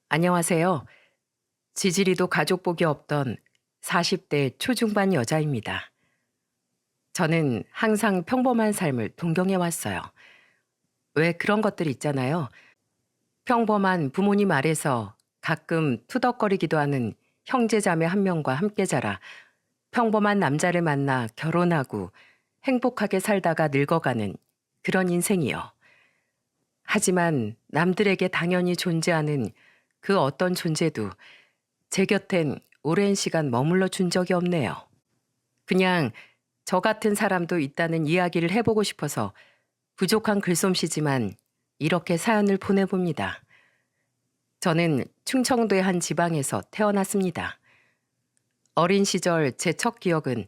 안녕하세요. 지지리도 가족복이 없던 40대 초중반 여자입니다. 저는 항상 평범한 삶을 동경해 왔어요. 왜 그런 것들 있잖아요. 평범한 부모님 아래서 가끔 투덕거리기도 하는 형제자매 한 명과 함께 자라 평범한 남자를 만나 결혼하고 행복하게 살다가 늙어가는 그런 인생이요. 하지만 남들에게 당연히 존재하는 그 어떤 존재도 제 곁엔 오랜 시간 머물러 준 적이 없네요. 그냥 저 같은 사람도 있다는 이야기를 해보고 싶어서 부족한 글솜씨지만 이렇게 사연을 보내봅니다. 저는 충청도의 한 지방에서 태어났습니다. 어린 시절 제 첫 기억은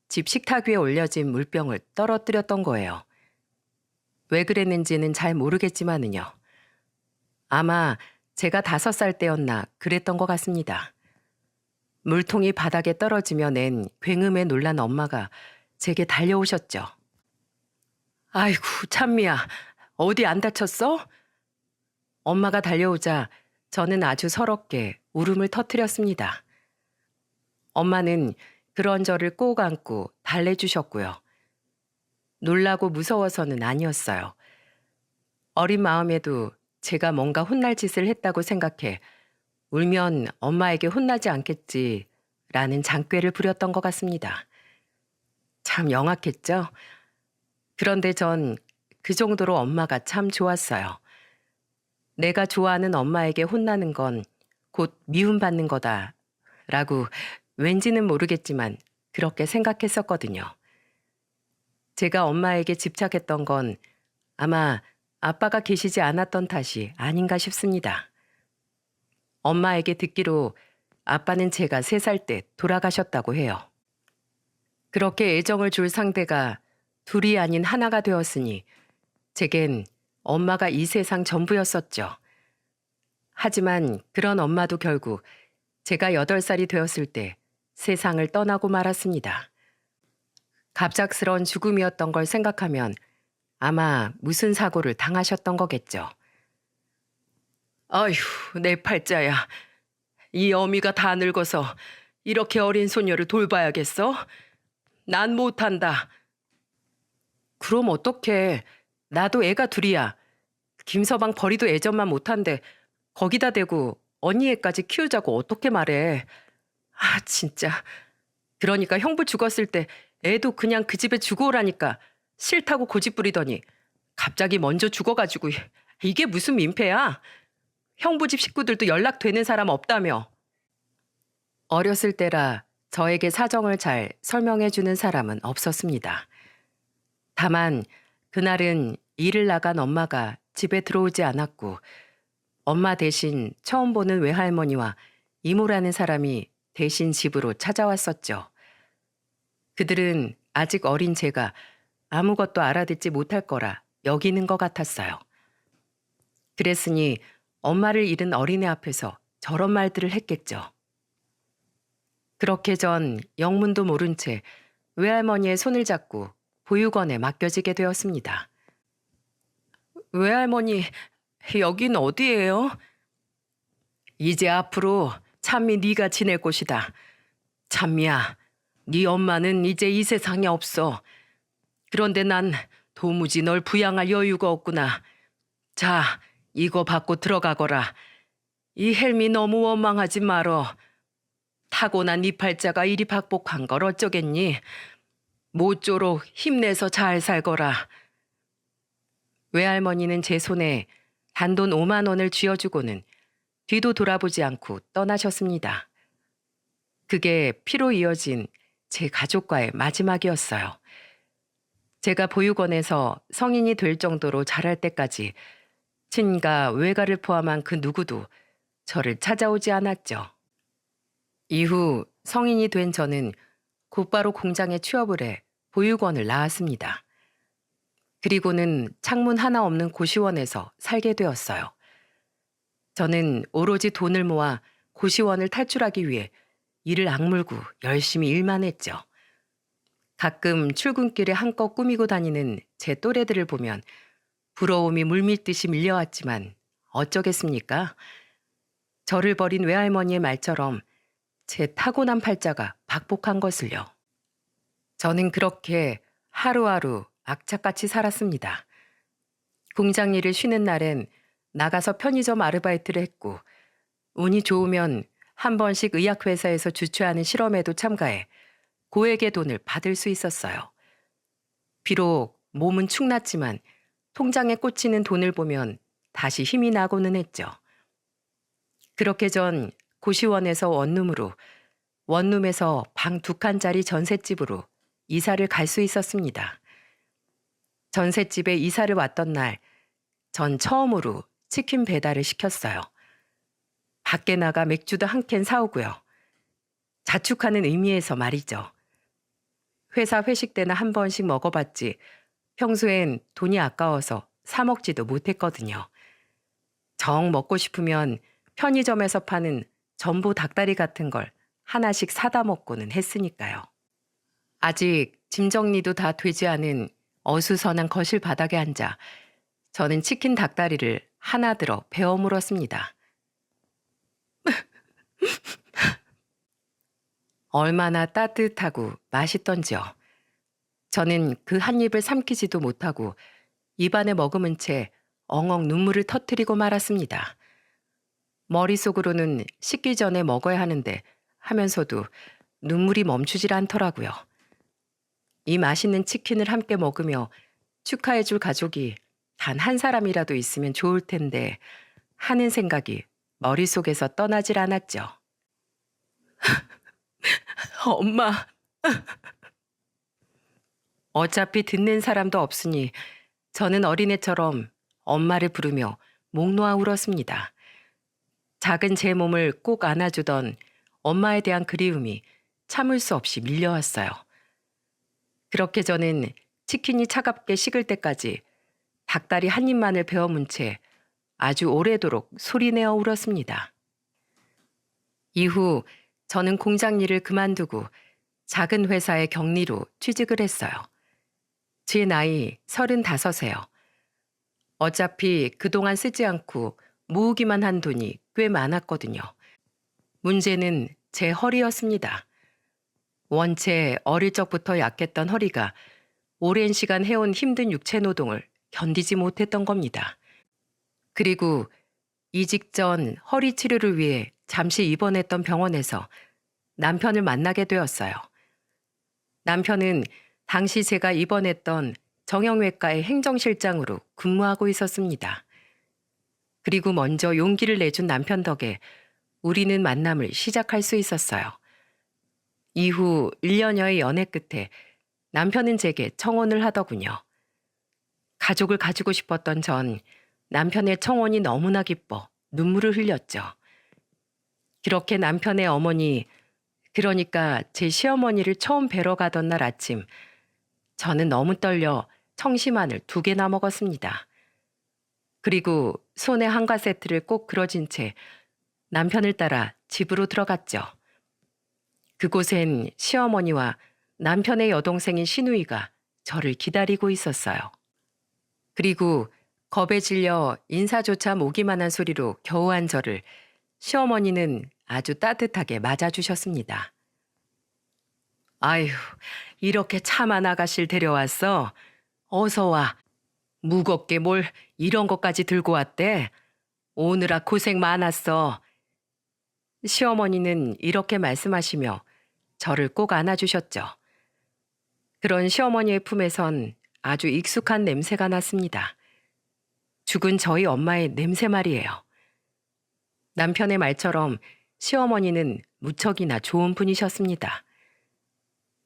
집 식탁 위에 올려진 물병을 떨어뜨렸던 거예요. 왜 그랬는지는 잘 모르겠지만은요. 아마 제가 5살 때였나 그랬던 것 같습니다. 물통이 바닥에 떨어지며 낸 굉음에 놀란 엄마가 제게 달려오셨죠. 아이고, 찬미야, 어디 안 다쳤어? 엄마가 달려오자 저는 아주 서럽게 울음을 터뜨렸습니다. 엄마는 그런 저를 꼭 안고 달래주셨고요. 놀라고 무서워서는 아니었어요. 어린 마음에도 제가 뭔가 혼날 짓을 했다고 생각해 울면 엄마에게 혼나지 않겠지라는 장꾀를 부렸던 것 같습니다. 참 영악했죠? 그런데 전 그 정도로 엄마가 참 좋았어요. 내가 좋아하는 엄마에게 혼나는 건 곧 미움받는 거다 라고 왠지는 모르겠지만 그렇게 생각했었거든요. 제가 엄마에게 집착했던 건 아마 아빠가 계시지 않았던 탓이 아닌가 싶습니다. 엄마에게 듣기로 아빠는 제가 3살 때 돌아가셨다고 해요. 그렇게 애정을 줄 상대가 둘이 아닌 하나가 되었으니 제겐 엄마가 이 세상 전부였었죠. 하지만 그런 엄마도 결국 제가 8살이 되었을 때 세상을 떠나고 말았습니다. 갑작스러운 죽음이었던 걸 생각하면 아마 무슨 사고를 당하셨던 거겠죠. 아휴, 내 팔자야. 이 어미가 다 늙어서 이렇게 어린 소녀를 돌봐야겠어? 난 못한다. 그럼 어떡해. 나도 애가 둘이야. 김서방 버리도 애전만 못한데 거기다 대고 언니 애까지 키우자고 어떻게 말해. 아 진짜. 그러니까 형부 죽었을 때 애도 그냥 그 집에 주고 오라니까 싫다고 고집부리더니 갑자기 먼저 죽어가지고 이게 무슨 민폐야. 형부 집 식구들도 연락되는 사람 없다며. 어렸을 때라 저에게 사정을 잘 설명해 주는 사람은 없었습니다. 다만 그날은 일을 나간 엄마가 집에 들어오지 않았고 엄마 대신 처음 보는 외할머니와 이모라는 사람이 대신 집으로 찾아왔었죠. 그들은 아직 어린 제가 아무것도 알아듣지 못할 거라 여기는 것 같았어요. 그랬으니 엄마를 잃은 어린애 앞에서 저런 말들을 했겠죠. 그렇게 전 영문도 모른 채 외할머니의 손을 잡고 보육원에 맡겨지게 되었습니다. 외할머니, 여긴 어디예요? 이제 앞으로 찬미 네가 지낼 곳이다. 찬미야, 네 엄마는 이제 이 세상에 없어. 그런데 난 도무지 널 부양할 여유가 없구나. 자, 이거 받고 들어가거라. 이 헬미 너무 원망하지 말어. 타고난 네 팔자가 이리 박복한 걸 어쩌겠니? 모쪼록 힘내서 잘 살거라. 외할머니는 제 손에 단돈 5만 원을 쥐어주고는 뒤도 돌아보지 않고 떠나셨습니다. 그게 피로 이어진 제 가족과의 마지막이었어요. 제가 보육원에서 성인이 될 정도로 자랄 때까지 친가, 외가를 포함한 그 누구도 저를 찾아오지 않았죠. 이후 성인이 된 저는 곧바로 공장에 취업을 해 보육원을 나왔습니다. 그리고는 창문 하나 없는 고시원에서 살게 되었어요. 저는 오로지 돈을 모아 고시원을 탈출하기 위해 이를 악물고 열심히 일만 했죠. 가끔 출근길에 한껏 꾸미고 다니는 제 또래들을 보면 부러움이 물밀듯이 밀려왔지만 어쩌겠습니까? 저를 버린 외할머니의 말처럼 제 타고난 팔자가 박복한 것을요. 저는 그렇게 하루하루 악착같이 살았습니다. 공장 일을 쉬는 날엔 나가서 편의점 아르바이트를 했고, 운이 좋으면 한 번씩 의약회사에서 주최하는 실험에도 참가해 고액의 돈을 받을 수 있었어요. 비록 몸은 축났지만 통장에 꽂히는 돈을 보면 다시 힘이 나고는 했죠. 그렇게 전 고시원에서 원룸으로, 원룸에서 방 2칸짜리 전셋집으로 이사를 갈 수 있었습니다. 전셋집에 이사를 왔던 날, 전 처음으로 치킨 배달을 시켰어요. 밖에 나가 맥주도 한 캔 사오고요. 자축하는 의미에서 말이죠. 회사 회식 때나 한 번씩 먹어봤지 평소엔 돈이 아까워서 사 먹지도 못했거든요. 정 먹고 싶으면 편의점에서 파는 전부 닭다리 같은 걸 하나씩 사다 먹고는 했으니까요. 아직 짐 정리도 다 되지 않은 어수선한 거실 바닥에 앉아 저는 치킨 닭다리를 하나 들어 베어 물었습니다. 얼마나 따뜻하고 맛있던지요. 저는 그 한 입을 삼키지도 못하고 입안에 머금은 채 엉엉 눈물을 터뜨리고 말았습니다. 머릿속으로는 식기 전에 먹어야 하는데 하면서도 눈물이 멈추질 않더라고요. 이 맛있는 치킨을 함께 먹으며 축하해줄 가족이 단 한 사람이라도 있으면 좋을 텐데 하는 생각이 머릿속에서 떠나질 않았죠. 엄마. 어차피 듣는 사람도 없으니 저는 어린애처럼 엄마를 부르며 목 놓아 울었습니다. 작은 제 몸을 꼭 안아주던 엄마에 대한 그리움이 참을 수 없이 밀려왔어요. 그렇게 저는 치킨이 차갑게 식을 때까지 닭다리 한 입만을 베어 문 채 아주 오래도록 소리내어 울었습니다. 이후 저는 공장 일을 그만두고 작은 회사의 격리로 취직을 했어요. 제 나이 35세요. 어차피 그동안 쓰지 않고 모으기만 한 돈이 꽤 많았거든요. 문제는 제 허리였습니다. 원체 어릴 적부터 약했던 허리가 오랜 시간 해온 힘든 육체 노동을 견디지 못했던 겁니다. 그리고 이직 전 허리 치료를 위해 잠시 입원했던 병원에서 남편을 만나게 되었어요. 남편은 당시 제가 입원했던 정형외과의 행정실장으로 근무하고 있었습니다. 그리고 먼저 용기를 내준 남편 덕에 우리는 만남을 시작할 수 있었어요. 이후 1년여의 연애 끝에 남편은 제게 청혼을 하더군요. 가족을 가지고 싶었던 전 남편의 청혼이 너무나 기뻐 눈물을 흘렸죠. 그렇게 남편의 어머니, 그러니까 제 시어머니를 처음 뵈러 가던 날 아침, 저는 너무 떨려 청심환을 2개나 먹었습니다. 그리고 손에 한가 세트를 꼭 그려진 채 남편을 따라 집으로 들어갔죠. 그곳엔 시어머니와 남편의 여동생인 시누이가 저를 기다리고 있었어요. 그리고 겁에 질려 인사조차 모기만 한 소리로 겨우 한 저를 시어머니는 아주 따뜻하게 맞아주셨습니다. 아휴, 이렇게 참한 아가씨를 데려왔어. 어서 와. 무겁게 뭘 이런 것까지 들고 왔대. 오느라 고생 많았어. 시어머니는 이렇게 말씀하시며 저를 꼭 안아주셨죠. 그런 시어머니의 품에선 아주 익숙한 냄새가 났습니다. 죽은 저희 엄마의 냄새 말이에요. 남편의 말처럼 시어머니는 무척이나 좋은 분이셨습니다.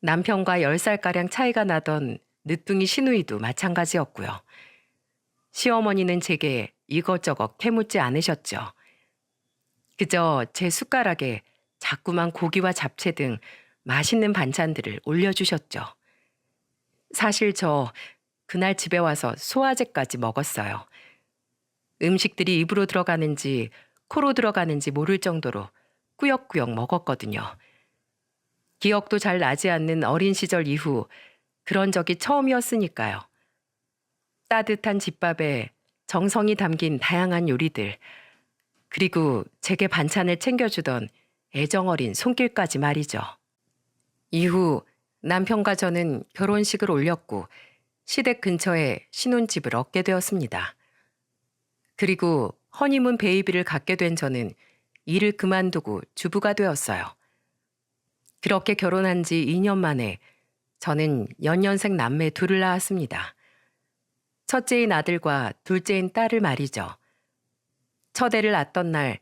남편과 10살가량 차이가 나던 늦둥이 시누이도 마찬가지였고요. 시어머니는 제게 이것저것 캐묻지 않으셨죠. 그저 제 숟가락에 자꾸만 고기와 잡채 등 맛있는 반찬들을 올려주셨죠. 사실 저 그날 집에 와서 소화제까지 먹었어요. 음식들이 입으로 들어가는지 코로 들어가는지 모를 정도로 꾸역꾸역 먹었거든요. 기억도 잘 나지 않는 어린 시절 이후 그런 적이 처음이었으니까요. 따뜻한 집밥에 정성이 담긴 다양한 요리들, 그리고 제게 반찬을 챙겨주던 애정어린 손길까지 말이죠. 이후 남편과 저는 결혼식을 올렸고 시댁 근처에 신혼집을 얻게 되었습니다. 그리고 허니문 베이비를 갖게 된 저는 일을 그만두고 주부가 되었어요. 그렇게 결혼한 지 2년 만에 저는 연년생 남매 둘을 낳았습니다. 첫째인 아들과 둘째인 딸을 말이죠. 첫애를 낳던 날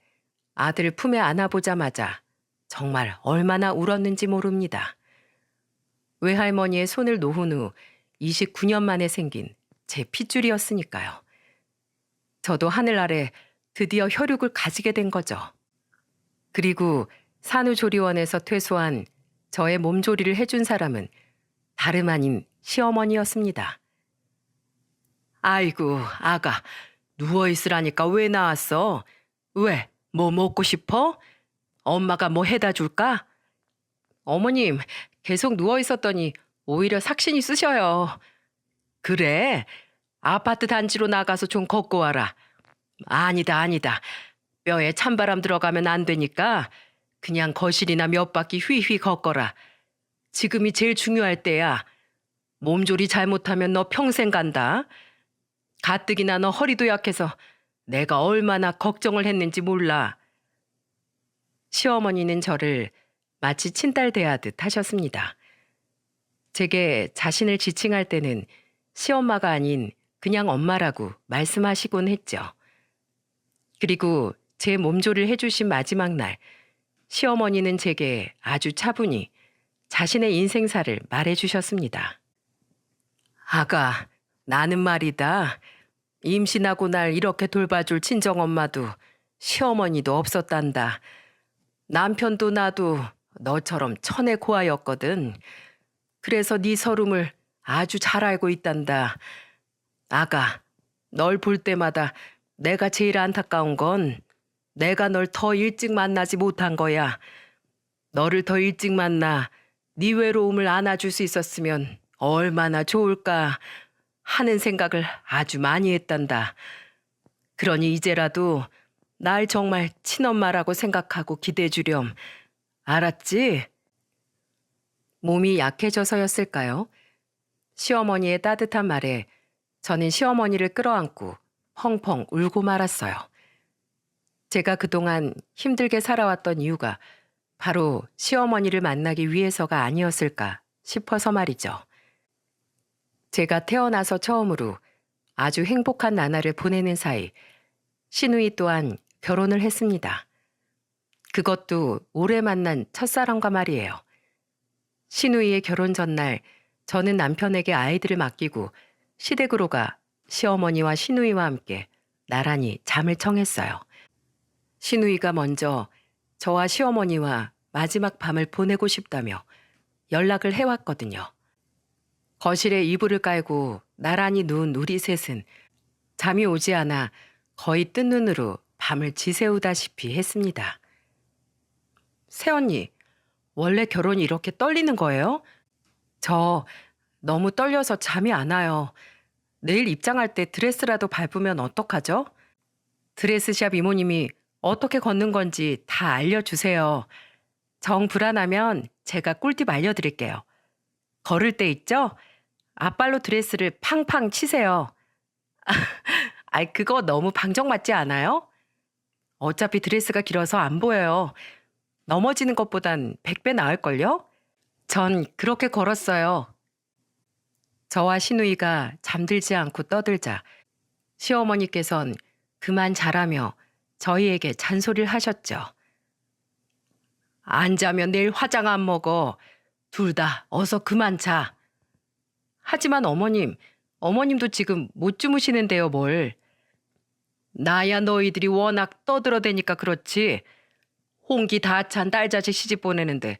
아들을 품에 안아보자마자 정말 얼마나 울었는지 모릅니다. 외할머니의 손을 놓은 후 29년 만에 생긴 제 핏줄이었으니까요. 저도 하늘 아래 드디어 혈육을 가지게 된 거죠. 그리고 산후조리원에서 퇴소한 저의 몸조리를 해준 사람은 다름 아닌 시어머니였습니다. 아이고, 아가, 누워있으라니까 왜 나왔어? 왜? 뭐 먹고 싶어? 엄마가 뭐 해다 줄까? 어머님, 계속 누워있었더니 오히려 삭신이 쓰셔요. 그래? 아파트 단지로 나가서 좀 걷고 와라. 아니다, 아니다. 뼈에 찬바람 들어가면 안 되니까 그냥 거실이나 몇 바퀴 휘휘 걷거라. 지금이 제일 중요할 때야. 몸조리 잘못하면 너 평생 간다. 가뜩이나 너 허리도 약해서 내가 얼마나 걱정을 했는지 몰라. 시어머니는 저를 마치 친딸 대하듯 하셨습니다. 제게 자신을 지칭할 때는 시엄마가 아닌 그냥 엄마라고 말씀하시곤 했죠. 그리고 제 몸조리를 해주신 마지막 날, 시어머니는 제게 아주 차분히 자신의 인생사를 말해주셨습니다. 아가, 나는 말이다. 임신하고 날 이렇게 돌봐줄 친정엄마도 시어머니도 없었단다. 남편도 나도 너처럼 천의 고아였거든. 그래서 네 서름을 아주 잘 알고 있단다. 아가, 널 볼 때마다 내가 제일 안타까운 건 내가 널 더 일찍 만나지 못한 거야. 너를 더 일찍 만나 네 외로움을 안아줄 수 있었으면 얼마나 좋을까 하는 생각을 아주 많이 했단다. 그러니 이제라도 날 정말 친엄마라고 생각하고 기대주렴. 알았지? 몸이 약해져서였을까요? 시어머니의 따뜻한 말에 저는 시어머니를 끌어안고 펑펑 울고 말았어요. 제가 그동안 힘들게 살아왔던 이유가 바로 시어머니를 만나기 위해서가 아니었을까 싶어서 말이죠. 제가 태어나서 처음으로 아주 행복한 나날을 보내는 사이 시누이 또한 결혼을 했습니다. 그것도 올해 만난 첫사랑과 말이에요. 시누이의 결혼 전날 저는 남편에게 아이들을 맡기고 시댁으로 가 시어머니와 시누이와 함께 나란히 잠을 청했어요. 시누이가 먼저 저와 시어머니와 마지막 밤을 보내고 싶다며 연락을 해왔거든요. 거실에 이불을 깔고 나란히 누운 우리 셋은 잠이 오지 않아 거의 뜬 눈으로 밤을 지새우다시피 했습니다. 새언니, 원래 결혼이 이렇게 떨리는 거예요? 저 너무 떨려서 잠이 안 와요. 내일 입장할 때 드레스라도 밟으면 어떡하죠? 드레스샵 이모님이 어떻게 걷는 건지 다 알려주세요. 정 불안하면 제가 꿀팁 알려드릴게요. 걸을 때 있죠? 앞발로 드레스를 팡팡 치세요. 아이, 그거 너무 방정맞지 않아요? 어차피 드레스가 길어서 안 보여요. 넘어지는 것보단 100배 나을걸요? 전 그렇게 걸었어요. 저와 시누이가 잠들지 않고 떠들자 시어머니께선 그만 자라며 저희에게 잔소리를 하셨죠. 안 자면 내일 화장 안 먹어. 둘 다 어서 그만 자. 하지만 어머님도 지금 못 주무시는데요, 뭘. 나야 너희들이 워낙 떠들어대니까 그렇지. 홍기 다 찬 딸자식 시집 보내는데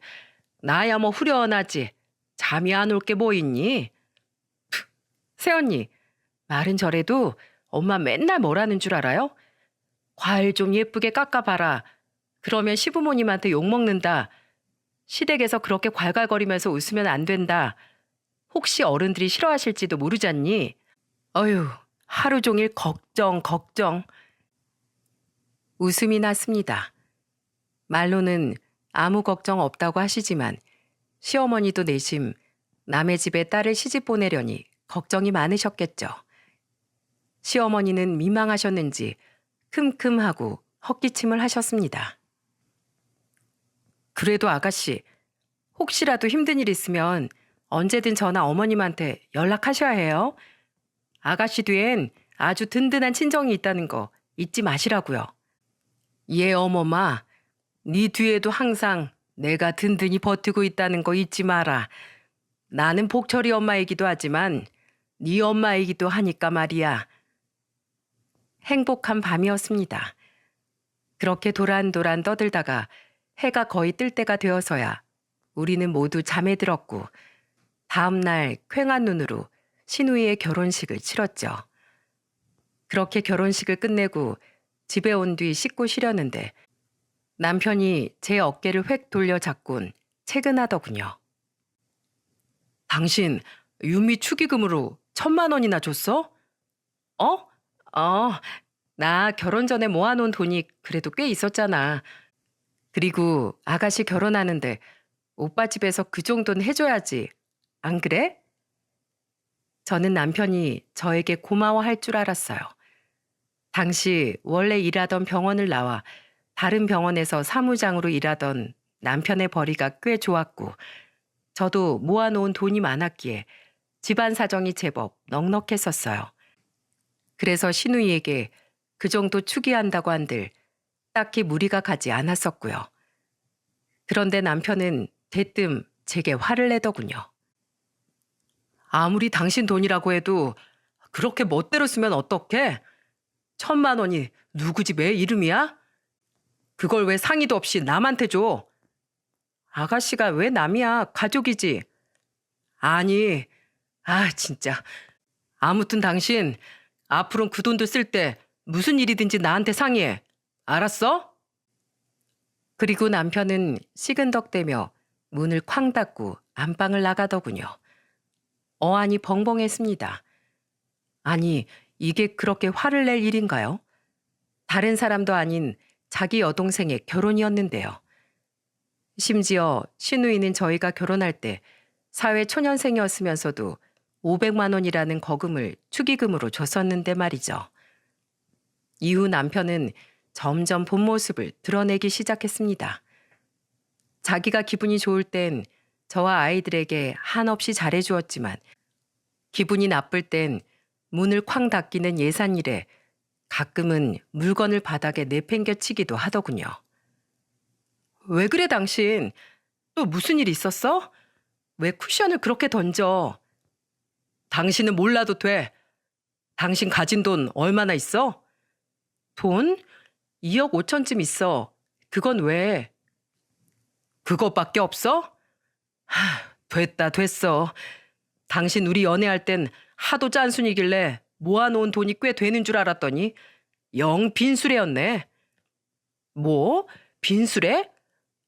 나야 뭐 후련하지. 잠이 안 올 게 뭐 있니? 새언니, 말은 저래도 엄마 맨날 뭐라는 줄 알아요? 과일 좀 예쁘게 깎아봐라. 그러면 시부모님한테 욕먹는다. 시댁에서 그렇게 괄괄거리면서 웃으면 안 된다. 혹시 어른들이 싫어하실지도 모르잖니. 어휴, 하루 종일 걱정. 웃음이 났습니다. 말로는 아무 걱정 없다고 하시지만 시어머니도 내심 남의 집에 딸을 시집 보내려니 걱정이 많으셨겠죠. 시어머니는 민망하셨는지 큼큼하고 헛기침을 하셨습니다. 그래도 아가씨, 혹시라도 힘든 일 있으면 언제든 저나 어머님한테 연락하셔야 해요. 아가씨 뒤엔 아주 든든한 친정이 있다는 거 잊지 마시라고요. 예, 어머마. 네 뒤에도 항상 내가 든든히 버티고 있다는 거 잊지 마라. 나는 복철이 엄마이기도 하지만 네 엄마이기도 하니까 말이야. 행복한 밤이었습니다. 그렇게 도란도란 떠들다가 해가 거의 뜰 때가 되어서야 우리는 모두 잠에 들었고 다음 날 퀭한 눈으로 신우이의 결혼식을 치렀죠. 그렇게 결혼식을 끝내고 집에 온 뒤 씻고 쉬려는데 남편이 제 어깨를 획 돌려 잡곤 채근하더군요. 당신 유미 축의금으로 1,000만 원이나 줬어? 어? 나 결혼 전에 모아놓은 돈이 그래도 꽤 있었잖아. 그리고 아가씨 결혼하는데 오빠 집에서 그 정도는 해줘야지. 안 그래? 저는 남편이 저에게 고마워할 줄 알았어요. 당시 원래 일하던 병원을 나와 다른 병원에서 사무장으로 일하던 남편의 벌이가 꽤 좋았고 저도 모아놓은 돈이 많았기에 집안 사정이 제법 넉넉했었어요. 그래서 신우이에게 그 정도 축의한다고 한들 딱히 무리가 가지 않았었고요. 그런데 남편은 대뜸 제게 화를 내더군요. 아무리 당신 돈이라고 해도 그렇게 멋대로 쓰면 어떡해? 1,000만 원이 누구 집 애 이름이야? 그걸 왜 상의도 없이 남한테 줘? 아가씨가 왜 남이야? 가족이지. 아니, 진짜. 아무튼 당신 앞으로는 그 돈도 쓸 때 무슨 일이든지 나한테 상의해. 알았어? 그리고 남편은 시근덕대며 문을 쾅 닫고 안방을 나가더군요. 어안이 벙벙했습니다. 아니, 이게 그렇게 화를 낼 일인가요? 다른 사람도 아닌 자기 여동생의 결혼이었는데요. 심지어 신우이는 저희가 결혼할 때 사회 초년생이었으면서도 500만 원이라는 거금을 축의금으로 줬었는데 말이죠. 이후 남편은 점점 본 모습을 드러내기 시작했습니다. 자기가 기분이 좋을 땐 저와 아이들에게 한없이 잘해주었지만 기분이 나쁠 땐 문을 쾅 닫기는 예산일에 가끔은 물건을 바닥에 내팽겨치기도 하더군요. 왜 그래 당신? 또 무슨 일 있었어? 왜 쿠션을 그렇게 던져? 당신은 몰라도 돼. 당신 가진 돈 얼마나 있어? 돈? 2억 5천쯤 있어. 그건 왜? 그것밖에 없어? 됐다 됐어. 당신 우리 연애할 땐 하도 짠순이길래 모아놓은 돈이 꽤 되는 줄 알았더니 영 빈수레였네. 뭐? 빈수레?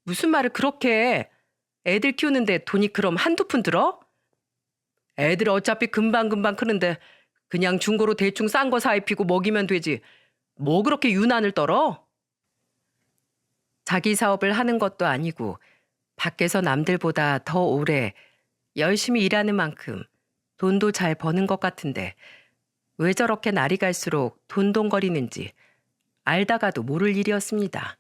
무슨 말을 그렇게 해? 애들 키우는데 돈이 그럼 한두 푼 들어? 애들 어차피 금방금방 크는데 그냥 중고로 대충 싼 거 사 입히고 먹이면 되지. 뭐 그렇게 유난을 떨어? 자기 사업을 하는 것도 아니고 밖에서 남들보다 더 오래 열심히 일하는 만큼 돈도 잘 버는 것 같은데 왜 저렇게 날이 갈수록 돈돈거리는지 알다가도 모를 일이었습니다.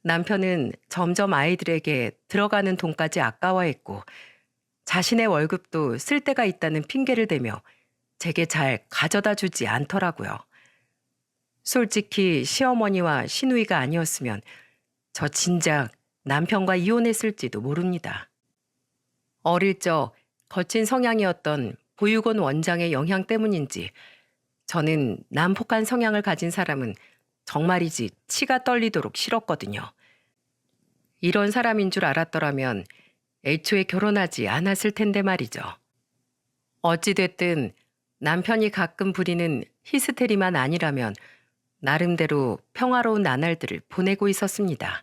남편은 점점 아이들에게 들어가는 돈까지 아까워했고 자신의 월급도 쓸 데가 있다는 핑계를 대며 제게 잘 가져다 주지 않더라고요. 솔직히 시어머니와 시누이가 아니었으면 저 진작 남편과 이혼했을지도 모릅니다. 어릴 적 거친 성향이었던 보육원 원장의 영향 때문인지 저는 난폭한 성향을 가진 사람은 정말이지 치가 떨리도록 싫었거든요. 이런 사람인 줄 알았더라면 애초에 결혼하지 않았을 텐데 말이죠. 어찌됐든 남편이 가끔 부리는 히스테리만 아니라면 나름대로 평화로운 나날들을 보내고 있었습니다.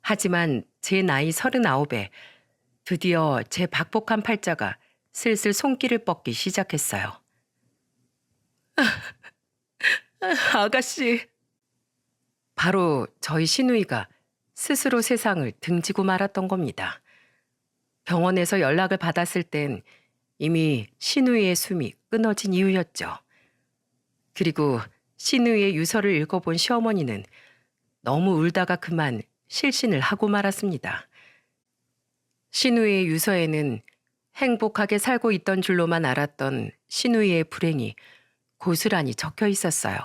하지만 제 나이 39에 드디어 제 박복한 팔자가 슬슬 손길을 뻗기 시작했어요. 아가씨, 바로 저희 시누이가 스스로 세상을 등지고 말았던 겁니다. 병원에서 연락을 받았을 땐 이미 시누이의 숨이 끊어진 이유였죠. 그리고 시누이의 유서를 읽어본 시어머니는 너무 울다가 그만 실신을 하고 말았습니다. 시누이의 유서에는 행복하게 살고 있던 줄로만 알았던 시누이의 불행이 고스란히 적혀 있었어요.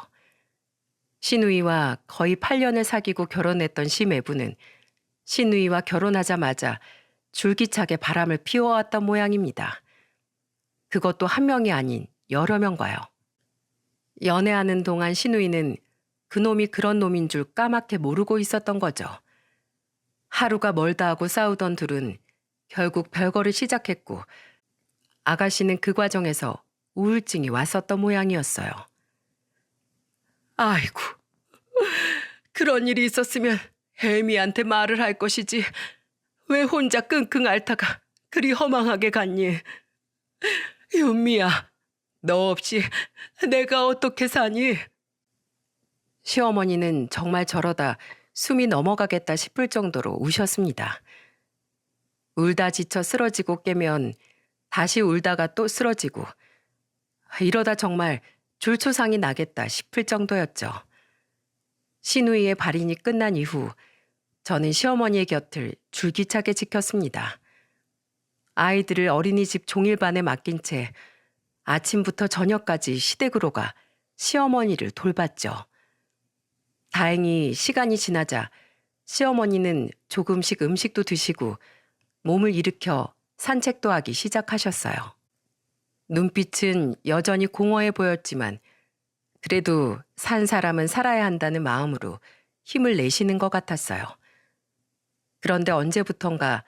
시누이와 거의 8년을 사귀고 결혼했던 시매부는 시누이와 결혼하자마자 줄기차게 바람을 피워왔던 모양입니다. 그것도 한 명이 아닌 여러 명과요. 연애하는 동안 시누이는 그놈이 그런 놈인 줄 까맣게 모르고 있었던 거죠. 하루가 멀다 하고 싸우던 둘은 결국 별거를 시작했고 아가씨는 그 과정에서 우울증이 왔었던 모양이었어요. 아이고, 그런 일이 있었으면 혜미한테 말을 할 것이지 왜 혼자 끙끙 앓다가 그리 허망하게 갔니? 윤미야, 너 없이 내가 어떻게 사니? 시어머니는 정말 저러다 숨이 넘어가겠다 싶을 정도로 우셨습니다. 울다 지쳐 쓰러지고 깨면 다시 울다가 또 쓰러지고 이러다 정말 줄초상이 나겠다 싶을 정도였죠. 시누이의 발인이 끝난 이후 저는 시어머니의 곁을 줄기차게 지켰습니다. 아이들을 어린이집 종일반에 맡긴 채 아침부터 저녁까지 시댁으로 가 시어머니를 돌봤죠. 다행히 시간이 지나자 시어머니는 조금씩 음식도 드시고 몸을 일으켜 산책도 하기 시작하셨어요. 눈빛은 여전히 공허해 보였지만 그래도 산 사람은 살아야 한다는 마음으로 힘을 내시는 것 같았어요. 그런데 언제부턴가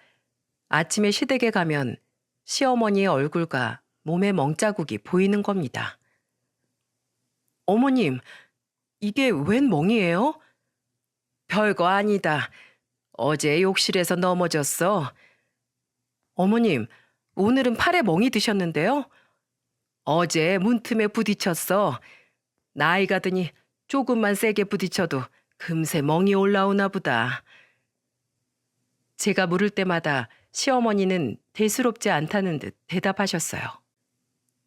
아침에 시댁에 가면 시어머니의 얼굴과 몸의 멍자국이 보이는 겁니다. 어머님, 이게 웬 멍이에요? 별거 아니다. 어제 욕실에서 넘어졌어. 어머님, 오늘은 팔에 멍이 드셨는데요? 어제 문틈에 부딪혔어. 나이가 드니 조금만 세게 부딪혀도 금세 멍이 올라오나 보다. 제가 물을 때마다 시어머니는 대수롭지 않다는 듯 대답하셨어요.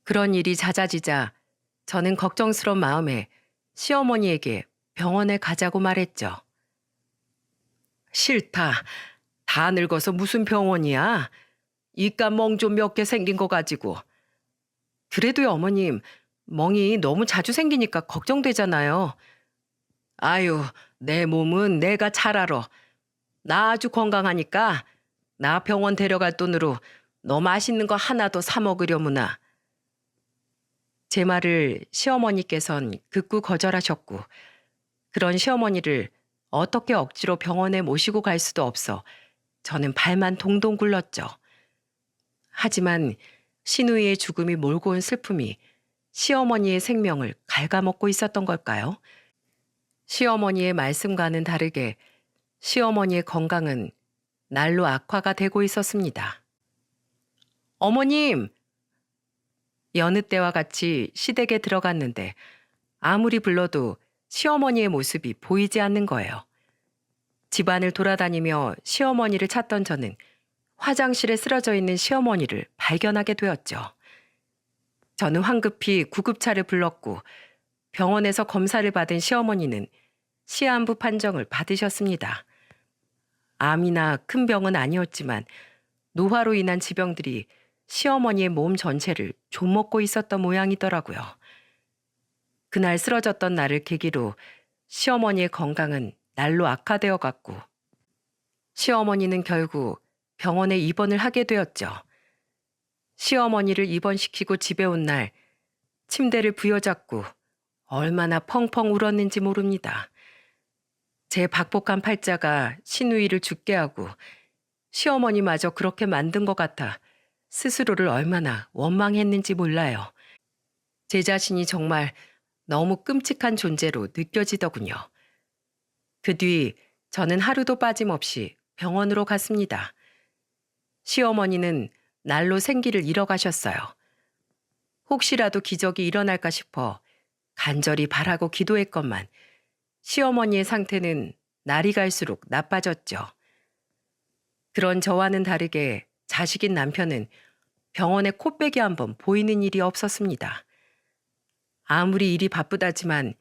그런 일이 잦아지자 저는 걱정스러운 마음에 시어머니에게 병원에 가자고 말했죠. 싫다. 다 늙어서 무슨 병원이야. 이깟 멍 좀 몇 개 생긴 거 가지고. 그래도요, 어머님. 멍이 너무 자주 생기니까 걱정되잖아요. 아유, 내 몸은 내가 잘 알아. 나 아주 건강하니까 나 병원 데려갈 돈으로 너 맛있는 거 하나 더 사 먹으려무나. 제 말을 시어머니께선 극구 거절하셨고 그런 시어머니를 어떻게 억지로 병원에 모시고 갈 수도 없어 저는 발만 동동 굴렀죠. 하지만 시누이의 죽음이 몰고 온 슬픔이 시어머니의 생명을 갉아먹고 있었던 걸까요? 시어머니의 말씀과는 다르게 시어머니의 건강은 날로 악화가 되고 있었습니다. 어머님! 여느 때와 같이 시댁에 들어갔는데 아무리 불러도 시어머니의 모습이 보이지 않는 거예요. 집안을 돌아다니며 시어머니를 찾던 저는 화장실에 쓰러져 있는 시어머니를 발견하게 되었죠. 저는 황급히 구급차를 불렀고 병원에서 검사를 받은 시어머니는 시한부 판정을 받으셨습니다. 암이나 큰 병은 아니었지만 노화로 인한 지병들이 시어머니의 몸 전체를 좀먹고 있었던 모양이더라고요. 그날 쓰러졌던 날을 계기로 시어머니의 건강은 날로 악화되어 갔고 시어머니는 결국 병원에 입원을 하게 되었죠. 시어머니를 입원시키고 집에 온 날 침대를 부여잡고 얼마나 펑펑 울었는지 모릅니다. 제 박복한 팔자가 시누이를 죽게 하고 시어머니마저 그렇게 만든 것 같아 스스로를 얼마나 원망했는지 몰라요. 제 자신이 정말 너무 끔찍한 존재로 느껴지더군요. 그 뒤 저는 하루도 빠짐없이 병원으로 갔습니다. 시어머니는 날로 생기를 잃어가셨어요. 혹시라도 기적이 일어날까 싶어 간절히 바라고 기도했건만 시어머니의 상태는 날이 갈수록 나빠졌죠. 그런 저와는 다르게 자식인 남편은 병원에 코빼기 한 번 보이는 일이 없었습니다. 아무리 일이 바쁘다지만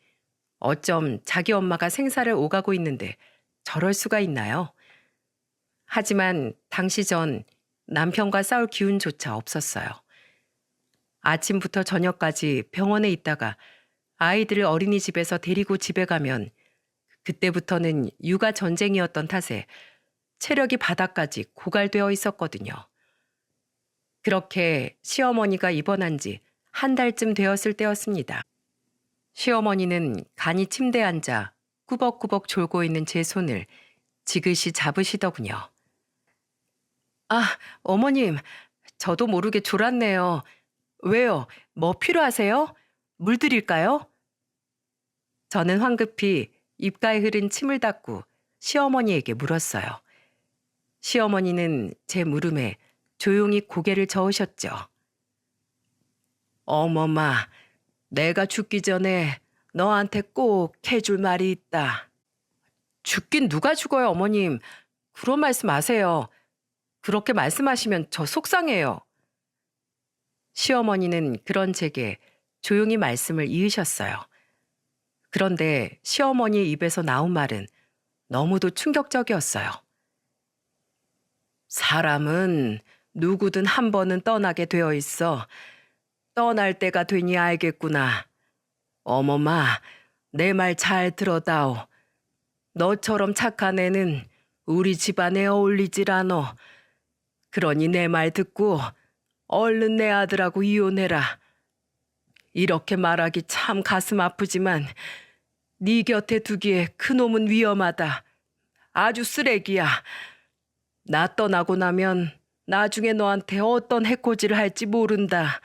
어쩜 자기 엄마가 생사를 오가고 있는데 저럴 수가 있나요? 하지만 당시 전 남편과 싸울 기운조차 없었어요. 아침부터 저녁까지 병원에 있다가 아이들을 어린이집에서 데리고 집에 가면 그때부터는 육아 전쟁이었던 탓에 체력이 바닥까지 고갈되어 있었거든요. 그렇게 시어머니가 입원한 지 한 달쯤 되었을 때였습니다. 시어머니는 간이 침대에 앉아 꾸벅꾸벅 졸고 있는 제 손을 지그시 잡으시더군요. 아, 어머님, 저도 모르게 졸았네요. 왜요? 뭐 필요하세요? 물 드릴까요? 저는 황급히 입가에 흐른 침을 닦고 시어머니에게 물었어요. 시어머니는 제 물음에 조용히 고개를 저으셨죠. 어머마, 내가 죽기 전에 너한테 꼭 해줄 말이 있다. 죽긴 누가 죽어요, 어머님. 그런 말씀 마세요. 그렇게 말씀하시면 저 속상해요. 시어머니는 그런 제게 조용히 말씀을 이으셨어요. 그런데 시어머니의 입에서 나온 말은 너무도 충격적이었어요. 사람은 누구든 한 번은 떠나게 되어 있어. 떠날 때가 되니 알겠구나. 어머마, 내 말 잘 들어다오. 너처럼 착한 애는 우리 집안에 어울리질 않어. 그러니 내 말 듣고 얼른 내 아들하고 이혼해라. 이렇게 말하기 참 가슴 아프지만 네 곁에 두기에 그놈은 위험하다. 아주 쓰레기야. 나 떠나고 나면 나중에 너한테 어떤 해코지를 할지 모른다.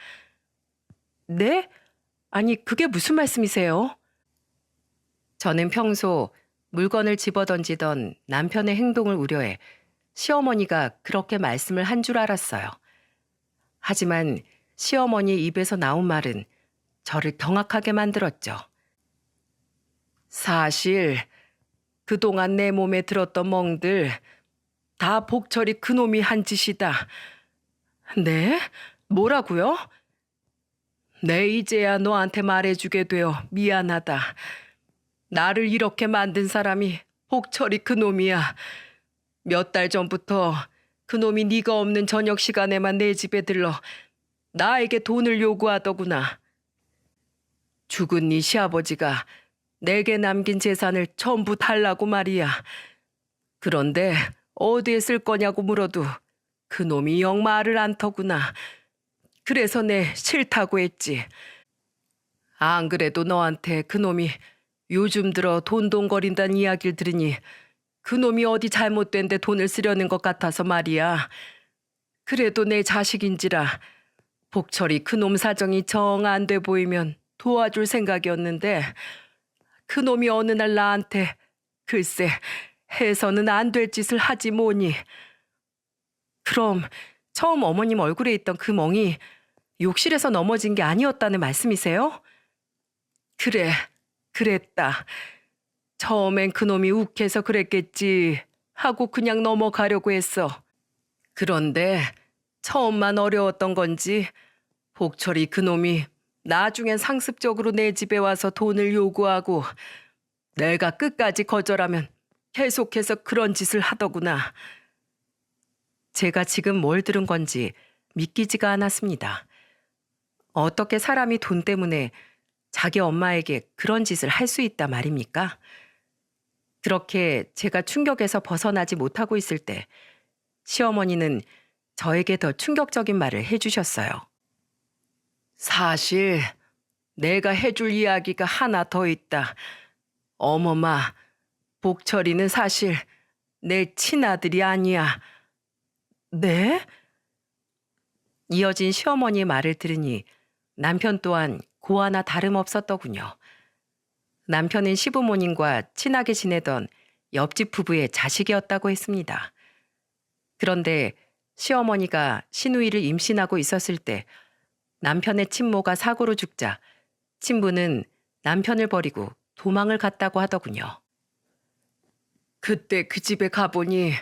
네? 아니, 그게 무슨 말씀이세요? 저는 평소 물건을 집어던지던 남편의 행동을 우려해 시어머니가 그렇게 말씀을 한 줄 알았어요. 하지만 시어머니 입에서 나온 말은 저를 경악하게 만들었죠. 사실 그동안 내 몸에 들었던 멍들 다 복철이 그놈이 한 짓이다. 네? 뭐라고요? 내 이제야 너한테 말해주게 되어 미안하다. 나를 이렇게 만든 사람이 복철이 그놈이야. 몇 달 전부터 그놈이 네가 없는 저녁 시간에만 내 집에 들러 나에게 돈을 요구하더구나. 죽은 네 시아버지가 내게 남긴 재산을 전부 달라고 말이야. 그런데 어디에 쓸 거냐고 물어도 그놈이 영 말을 안 터구나. 그래서 내 싫다고 했지. 안 그래도 너한테 그놈이 요즘 들어 돈돈거린다는 이야기를 들으니 그놈이 어디 잘못된 데 돈을 쓰려는 것 같아서 말이야. 그래도 내 자식인지라 복철이 그놈 사정이 정 안 돼 보이면 도와줄 생각이었는데 그놈이 어느 날 나한테 글쎄 해서는 안 될 짓을 하지 뭐니. 그럼 처음 어머님 얼굴에 있던 그 멍이 욕실에서 넘어진 게 아니었다는 말씀이세요? 그래, 그랬다. 처음엔 그놈이 욱해서 그랬겠지 하고 그냥 넘어가려고 했어. 그런데 처음만 어려웠던 건지 복철이 그놈이 나중엔 상습적으로 내 집에 와서 돈을 요구하고 내가 끝까지 거절하면 계속해서 그런 짓을 하더구나. 제가 지금 뭘 들은 건지 믿기지가 않았습니다. 어떻게 사람이 돈 때문에 자기 엄마에게 그런 짓을 할 수 있다 말입니까? 그렇게 제가 충격에서 벗어나지 못하고 있을 때 시어머니는 저에게 더 충격적인 말을 해주셨어요. 사실 내가 해줄 이야기가 하나 더 있다. 어머마, 복철이는 사실 내 친아들이 아니야. 네? 이어진 시어머니의 말을 들으니 남편 또한 고아나 다름없었더군요. 남편은 시부모님과 친하게 지내던 옆집 부부의 자식이었다고 했습니다. 그런데 시어머니가 시누이를 임신하고 있었을 때 남편의 친모가 사고로 죽자 친부는 남편을 버리고 도망을 갔다고 하더군요. 그때 그 집에 가보니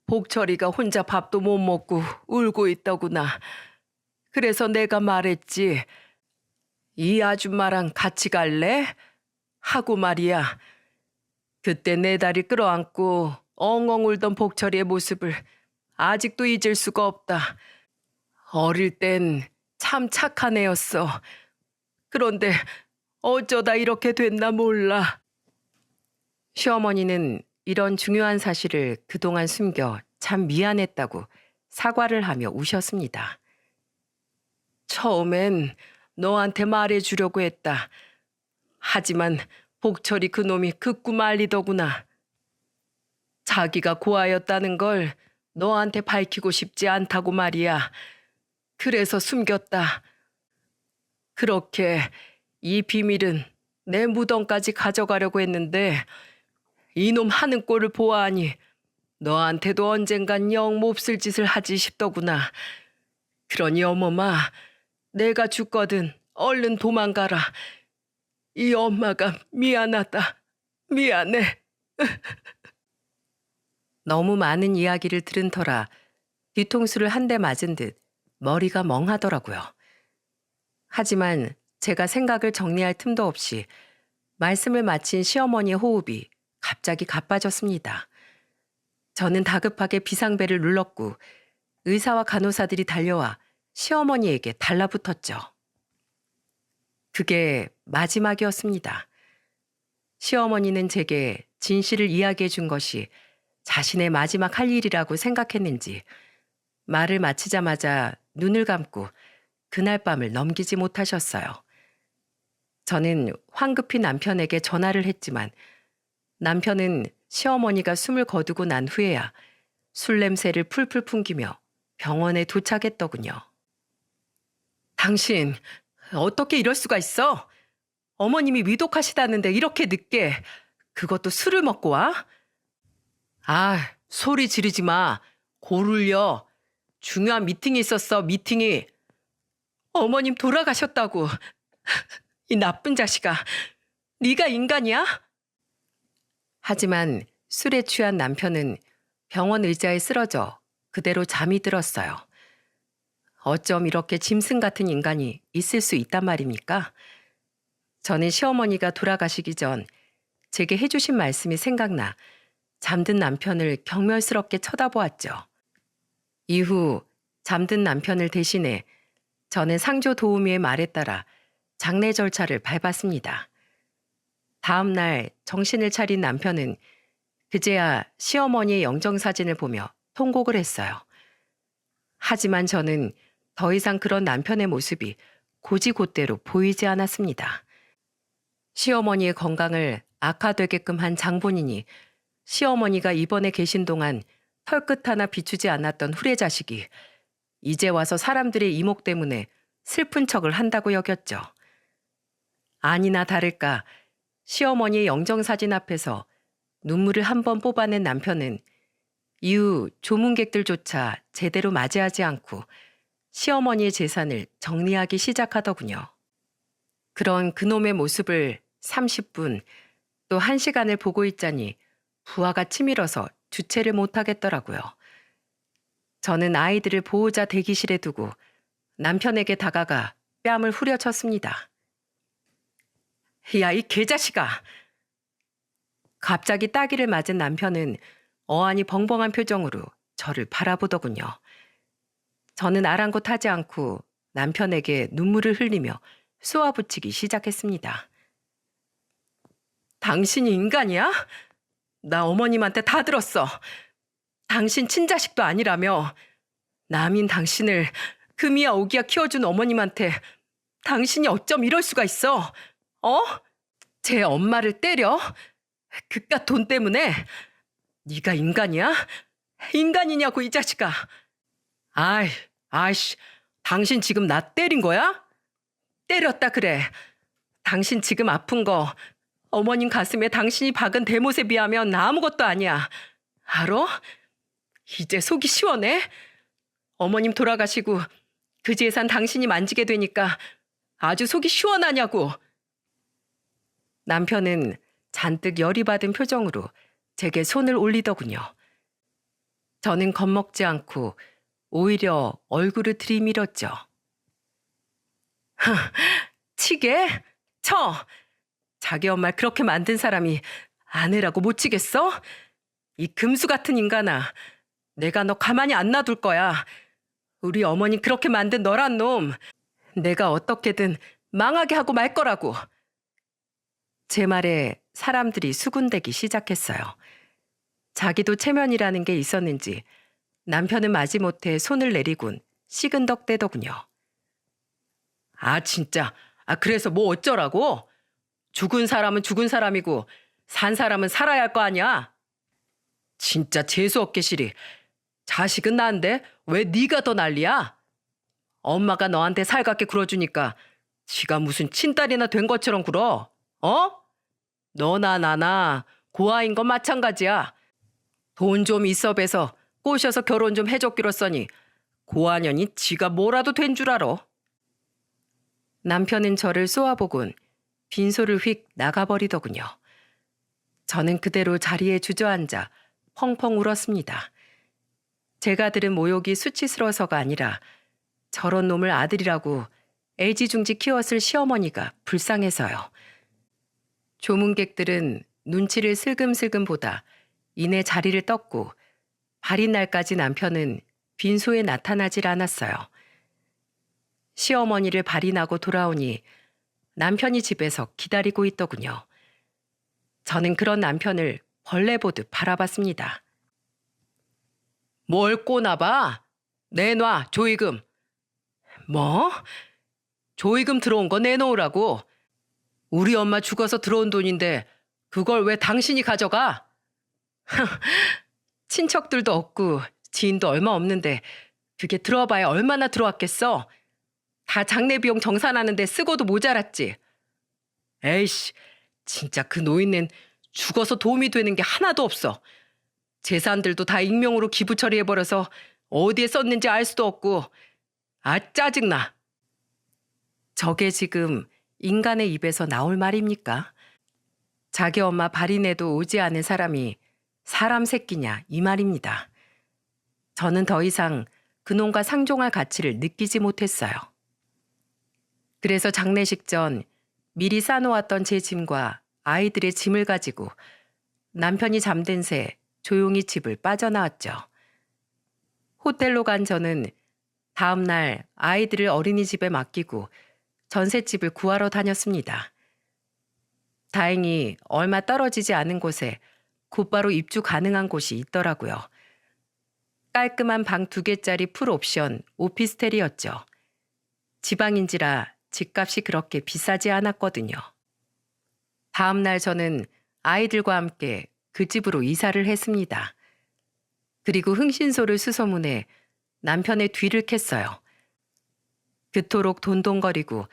복철이가 혼자 밥도 못 먹고 울고 있더구나. 그래서 내가 말했지. 이 아줌마랑 같이 갈래? 하고 말이야. 그때 내 다리 끌어안고 엉엉 울던 복철이의 모습을 아직도 잊을 수가 없다. 어릴 땐 참 착한 애였어. 그런데 어쩌다 이렇게 됐나 몰라. 시어머니는 이런 중요한 사실을 그동안 숨겨 참 미안했다고 사과를 하며 우셨습니다. 처음엔 너한테 말해주려고 했다. 하지만 복철이 그놈이 극구 말리더구나. 자기가 고아였다는 걸 너한테 밝히고 싶지 않다고 말이야. 그래서 숨겼다. 그렇게 이 비밀은 내 무덤까지 가져가려고 했는데 이놈 하는 꼴을 보아하니 너한테도 언젠간 영 몹쓸 짓을 하지 싶더구나. 그러니 어머마, 내가 죽거든 얼른 도망가라. 이 엄마가 미안하다. 미안해. 너무 많은 이야기를 들은 터라 뒤통수를 한 대 맞은 듯 머리가 멍하더라고요. 하지만 제가 생각을 정리할 틈도 없이 말씀을 마친 시어머니의 호흡이 갑자기 가빠졌습니다. 저는 다급하게 비상벨을 눌렀고 의사와 간호사들이 달려와 시어머니에게 달라붙었죠. 그게 마지막이었습니다. 시어머니는 제게 진실을 이야기해 준 것이 자신의 마지막 할 일이라고 생각했는지 말을 마치자마자 눈을 감고 그날 밤을 넘기지 못하셨어요. 저는 황급히 남편에게 전화를 했지만 남편은 시어머니가 숨을 거두고 난 후에야 술 냄새를 풀풀 풍기며 병원에 도착했더군요. 당신 어떻게 이럴 수가 있어? 어머님이 위독하시다는데 이렇게 늦게 그것도 술을 먹고 와? 아, 소리 지르지 마. 골 울려. 중요한 미팅이 있었어, 미팅이. 어머님 돌아가셨다고. 이 나쁜 자식아. 네가 인간이야? 하지만 술에 취한 남편은 병원 의자에 쓰러져 그대로 잠이 들었어요. 어쩜 이렇게 짐승 같은 인간이 있을 수 있단 말입니까? 저는 시어머니가 돌아가시기 전 제게 해주신 말씀이 생각나 잠든 남편을 경멸스럽게 쳐다보았죠. 이후 잠든 남편을 대신해 저는 상조 도우미의 말에 따라 장례 절차를 밟았습니다. 다음 날 정신을 차린 남편은 그제야 시어머니의 영정사진을 보며 통곡을 했어요. 하지만 저는 더 이상 그런 남편의 모습이 고지곳대로 보이지 않았습니다. 시어머니의 건강을 악화되게끔 한 장본인이 시어머니가 입원해 계신 동안 털끝 하나 비추지 않았던 후레자식이 이제 와서 사람들의 이목 때문에 슬픈 척을 한다고 여겼죠. 아니나 다를까 시어머니의 영정사진 앞에서 눈물을 한 번 뽑아낸 남편은 이후 조문객들조차 제대로 맞이하지 않고 시어머니의 재산을 정리하기 시작하더군요. 그런 그놈의 모습을 30분 또 1시간을 보고 있자니 부하가 치밀어서 주체를 못하겠더라고요. 저는 아이들을 보호자 대기실에 두고 남편에게 다가가 뺨을 후려쳤습니다. 야, 이 개자식아! 갑자기 따귀를 맞은 남편은 어안이 벙벙한 표정으로 저를 바라보더군요. 저는 아랑곳하지 않고 남편에게 눈물을 흘리며 쏘아붙이기 시작했습니다. 당신이 인간이야? 나 어머님한테 다 들었어. 당신 친자식도 아니라며 남인 당신을 금이야 오기야 키워준 어머님한테 당신이 어쩜 이럴 수가 있어? 어? 제 엄마를 때려? 그깟 돈 때문에? 네가 인간이야? 인간이냐고 이 자식아. 아이씨, 당신 지금 나 때린 거야? 때렸다 그래. 당신 지금 아픈 거 어머님 가슴에 당신이 박은 대못에 비하면 아무것도 아니야. 알아? 이제 속이 시원해? 어머님 돌아가시고 그 재산 당신이 만지게 되니까 아주 속이 시원하냐고. 남편은 잔뜩 열이 받은 표정으로 제게 손을 올리더군요. 저는 겁먹지 않고 오히려 얼굴을 들이밀었죠. 치게? 쳐! 자기 엄마를 그렇게 만든 사람이 아내라고 못 치겠어? 이 금수 같은 인간아, 내가 너 가만히 안 놔둘 거야. 우리 어머니 그렇게 만든 너란 놈, 내가 어떻게든 망하게 하고 말 거라고. 제 말에 사람들이 수군대기 시작했어요. 자기도 체면이라는 게 있었는지 남편은 마지못해 손을 내리곤 식은덕 대더군요. 아 진짜, 그래서 뭐 어쩌라고? 죽은 사람은 죽은 사람이고 산 사람은 살아야 할 거 아니야? 진짜 재수없게 시리. 자식은 난데 왜 네가 더 난리야? 엄마가 너한테 살갑게 굴어주니까 지가 무슨 친딸이나 된 것처럼 굴어. 어? 너나 나나 고아인 건 마찬가지야. 돈 좀 있어 봬서 꼬셔서 결혼 좀 해줬기로 써니 고아년이 지가 뭐라도 된 줄 알아. 남편은 저를 쏘아보곤 빈소를 휙 나가버리더군요. 저는 그대로 자리에 주저앉아 펑펑 울었습니다. 제가 들은 모욕이 수치스러워서가 아니라 저런 놈을 아들이라고 애지중지 키웠을 시어머니가 불쌍해서요. 조문객들은 눈치를 슬금슬금 보다 이내 자리를 떴고 발인 날까지 남편은 빈소에 나타나질 않았어요. 시어머니를 발인하고 돌아오니 남편이 집에서 기다리고 있더군요. 저는 그런 남편을 벌레 보듯 바라봤습니다. 뭘 꼬나봐? 내놔, 조의금. 뭐? 조의금 들어온 거 내놓으라고. 우리 엄마 죽어서 들어온 돈인데 그걸 왜 당신이 가져가? 친척들도 없고 지인도 얼마 없는데 그게 들어봐야 얼마나 들어왔겠어? 다 장례 비용 정산하는데 쓰고도 모자랐지. 에이씨, 진짜 그 노인네는 죽어서 도움이 되는 게 하나도 없어. 재산들도 다 익명으로 기부 처리해버려서 어디에 썼는지 알 수도 없고. 아, 짜증나. 저게 지금 인간의 입에서 나올 말입니까? 자기 엄마 발인에도 오지 않은 사람이 사람 새끼냐 이 말입니다. 저는 더 이상 그놈과 상종할 가치를 느끼지 못했어요. 그래서 장례식 전 미리 싸놓았던 제 짐과 아이들의 짐을 가지고 남편이 잠든 새 조용히 집을 빠져나왔죠. 호텔로 간 저는 다음 날 아이들을 어린이집에 맡기고 전셋집을 구하러 다녔습니다. 다행히 얼마 떨어지지 않은 곳에 곧바로 입주 가능한 곳이 있더라고요. 깔끔한 방 2개짜리 풀옵션 오피스텔이었죠. 지방인지라 집값이 그렇게 비싸지 않았거든요. 다음 날 저는 아이들과 함께 그 집으로 이사를 했습니다. 그리고 흥신소를 수소문해 남편의 뒤를 캤어요. 그토록 돈돈거리고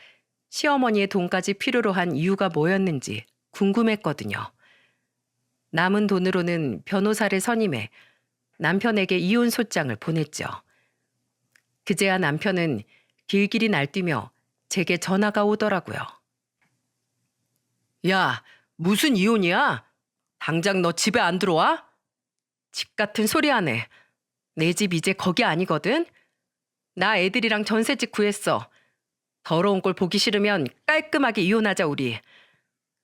시어머니의 돈까지 필요로 한 이유가 뭐였는지 궁금했거든요. 남은 돈으로는 변호사를 선임해 남편에게 이혼 소장을 보냈죠. 그제야 남편은 길길이 날뛰며 제게 전화가 오더라고요. 야, 무슨 이혼이야? 당장 너 집에 안 들어와? 집 같은 소리 하네. 내 집 이제 거기 아니거든? 나 애들이랑 전셋집 구했어. 더러운 꼴 보기 싫으면 깔끔하게 이혼하자 우리.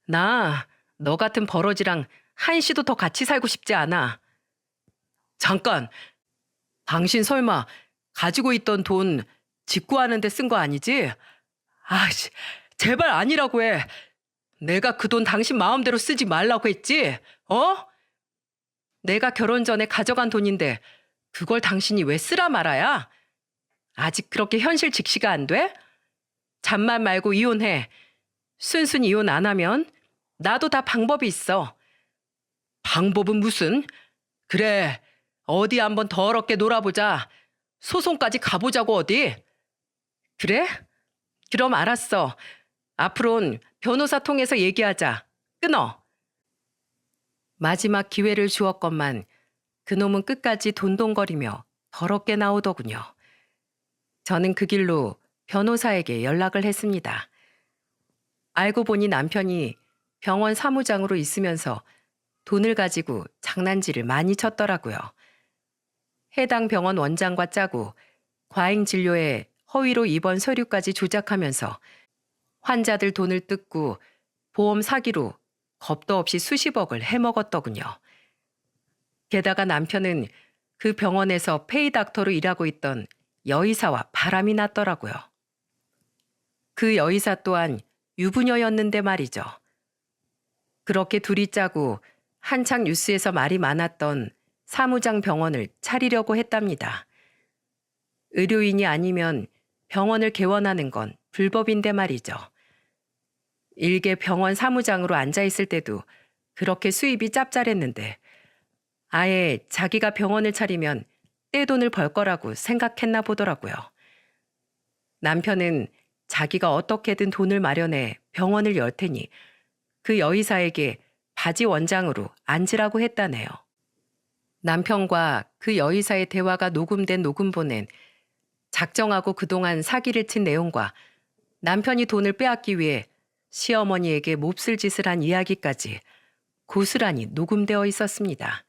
나 너 같은 버러지랑 한시도 더 같이 살고 싶지 않아. 잠깐, 당신 설마 가지고 있던 돈 집 구하는 데 쓴 거 아니지? 아씨, 제발 아니라고 해. 내가 그 돈 당신 마음대로 쓰지 말라고 했지? 어? 내가 결혼 전에 가져간 돈인데 그걸 당신이 왜 쓰라 말아야? 아직 그렇게 현실 직시가 안 돼? 잠만 말고 이혼해. 순순히 이혼 안 하면 나도 다 방법이 있어. 방법은 무슨? 그래, 어디 한번 더럽게 놀아보자. 소송까지 가보자고 어디? 그래? 그럼 알았어. 앞으론 변호사 통해서 얘기하자. 끊어. 마지막 기회를 주었건만 그놈은 끝까지 돈돈거리며 더럽게 나오더군요. 저는 그 길로 변호사에게 연락을 했습니다. 알고 보니 남편이 병원 사무장으로 있으면서 돈을 가지고 장난질을 많이 쳤더라고요. 해당 병원 원장과 짜고 과잉 진료에 허위로 입원 서류까지 조작하면서 환자들 돈을 뜯고 보험 사기로 겁도 없이 수십억을 해먹었더군요. 게다가 남편은 그 병원에서 페이닥터로 일하고 있던 여의사와 바람이 났더라고요. 그 여의사 또한 유부녀였는데 말이죠. 그렇게 둘이 짜고 한창 뉴스에서 말이 많았던 사무장 병원을 차리려고 했답니다. 의료인이 아니면 병원을 개원하는 건 불법인데 말이죠. 일개 병원 사무장으로 앉아있을 때도 그렇게 수입이 짭짤했는데 아예 자기가 병원을 차리면 떼돈을 벌 거라고 생각했나 보더라고요. 남편은 자기가 어떻게든 돈을 마련해 병원을 열 테니 그 여의사에게 바지 원장으로 앉으라고 했다네요. 남편과 그 여의사의 대화가 녹음된 녹음본엔 작정하고 그동안 사기를 친 내용과 남편이 돈을 빼앗기 위해 시어머니에게 몹쓸 짓을 한 이야기까지 고스란히 녹음되어 있었습니다.